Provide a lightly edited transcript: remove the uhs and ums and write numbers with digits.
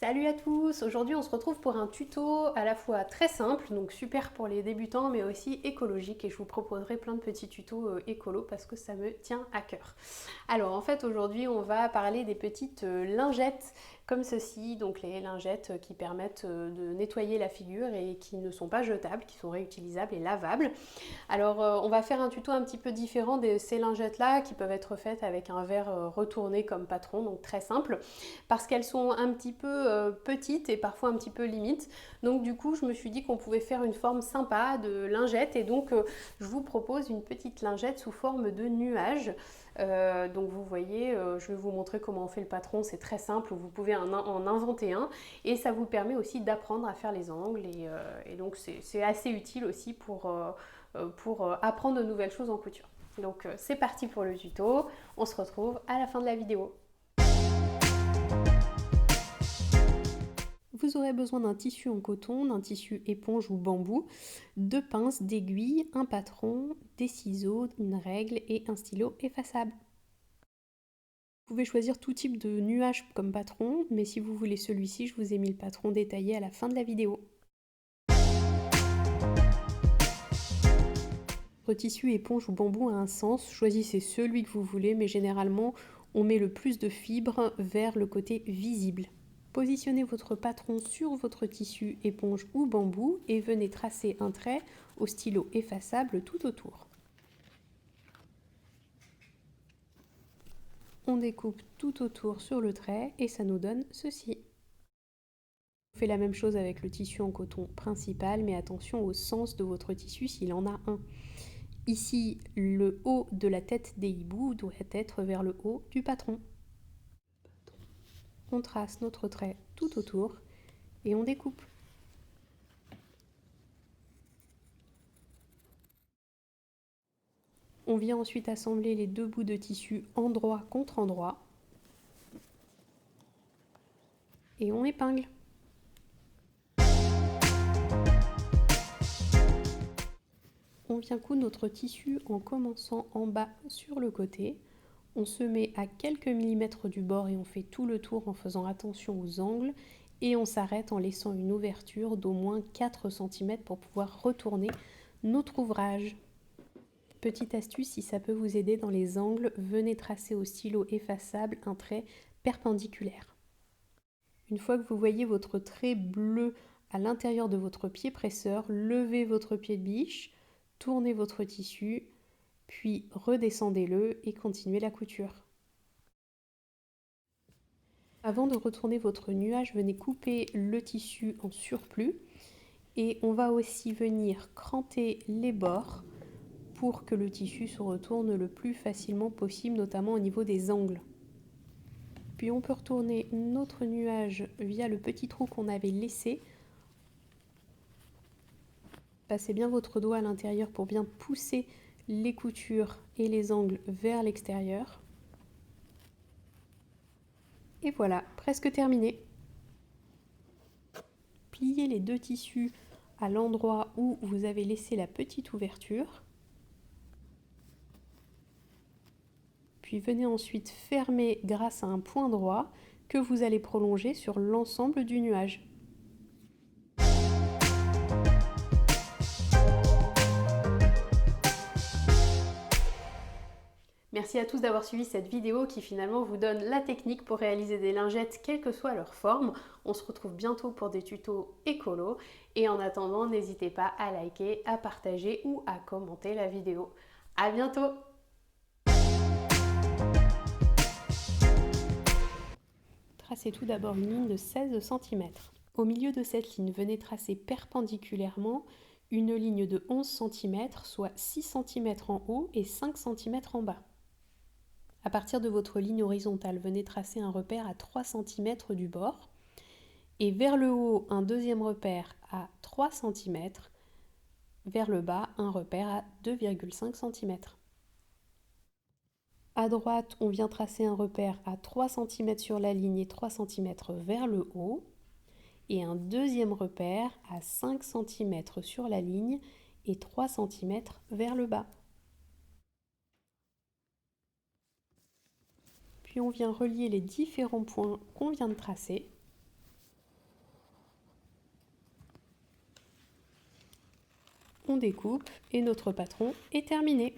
Salut à tous! Aujourd'hui on se retrouve pour un tuto à la fois très simple, donc super pour les débutants, mais aussi écologique et je vous proposerai plein de petits tutos écolo parce que ça me tient à cœur. Alors en fait aujourd'hui on va parler des petites lingettes comme ceci, donc les lingettes qui permettent de nettoyer la figure et qui ne sont pas jetables, qui sont réutilisables et lavables. Alors on va faire un tuto un petit peu différent de ces lingettes là qui peuvent être faites avec un verre retourné comme patron, donc très simple, parce qu'elles sont un petit peu petites et parfois un petit peu limites. Donc du coup je me suis dit qu'on pouvait faire une forme sympa de lingette et donc je vous propose une petite lingette sous forme de nuage. Donc vous voyez, je vais vous montrer comment on fait le patron, c'est très simple, vous pouvez en inventer un et ça vous permet aussi d'apprendre à faire les angles et donc c'est assez utile aussi pour apprendre de nouvelles choses en couture. Donc c'est parti pour le tuto, on se retrouve à la fin de la vidéo. Vous aurez besoin d'un tissu en coton, d'un tissu éponge ou bambou, de pinces, d'aiguilles, un patron, des ciseaux, une règle et un stylo effaçable. Vous pouvez choisir tout type de nuage comme patron, mais si vous voulez celui-ci, je vous ai mis le patron détaillé à la fin de la vidéo. Votre tissu éponge ou bambou a un sens, choisissez celui que vous voulez, mais généralement on met le plus de fibres vers le côté visible. Positionnez votre patron sur votre tissu éponge ou bambou et venez tracer un trait au stylo effaçable tout autour. On découpe tout autour sur le trait et ça nous donne ceci. On fait la même chose avec le tissu en coton principal, mais attention au sens de votre tissu s'il en a un. Ici, le haut de la tête des hiboux doit être vers le haut du patron. On trace notre trait tout autour et on découpe. On vient ensuite assembler les deux bouts de tissu endroit contre endroit et on épingle. On vient coudre notre tissu en commençant en bas sur le côté. On se met à quelques millimètres du bord et on fait tout le tour en faisant attention aux angles et on s'arrête en laissant une ouverture d'au moins 4 cm pour pouvoir retourner notre ouvrage. Petite astuce, si ça peut vous aider dans les angles, venez tracer au stylo effaçable un trait perpendiculaire. Une fois que vous voyez votre trait bleu à l'intérieur de votre pied presseur, levez votre pied de biche, tournez votre tissu, puis redescendez-le et continuez la couture. Avant de retourner votre nuage, venez couper le tissu en surplus et on va aussi venir cranter les bords pour que le tissu se retourne le plus facilement possible, notamment au niveau des angles. Puis on peut retourner notre nuage via le petit trou qu'on avait laissé. Passez bien votre doigt à l'intérieur pour bien pousser les coutures et les angles vers l'extérieur. Et voilà, presque terminé. Pliez les deux tissus à l'endroit où vous avez laissé la petite ouverture. Puis venez ensuite fermer grâce à un point droit que vous allez prolonger sur l'ensemble du nuage. Merci à tous d'avoir suivi cette vidéo qui finalement vous donne la technique pour réaliser des lingettes quelle que soit leur forme. On se retrouve bientôt pour des tutos écolo et en attendant n'hésitez pas à liker, à partager ou à commenter la vidéo. À bientôt! Tracez tout d'abord une ligne de 16 cm. Au milieu de cette ligne, venez tracer perpendiculairement une ligne de 11 cm, soit 6 cm en haut et 5 cm en bas. À partir de votre ligne horizontale, venez tracer un repère à 3 cm du bord et vers le haut un deuxième repère à 3 cm, vers le bas un repère à 2,5 cm. À droite, on vient tracer un repère à 3 cm sur la ligne et 3 cm vers le haut et un deuxième repère à 5 cm sur la ligne et 3 cm vers le bas. Puis on vient relier les différents points qu'on vient de tracer. on découpe et notre patron est terminé.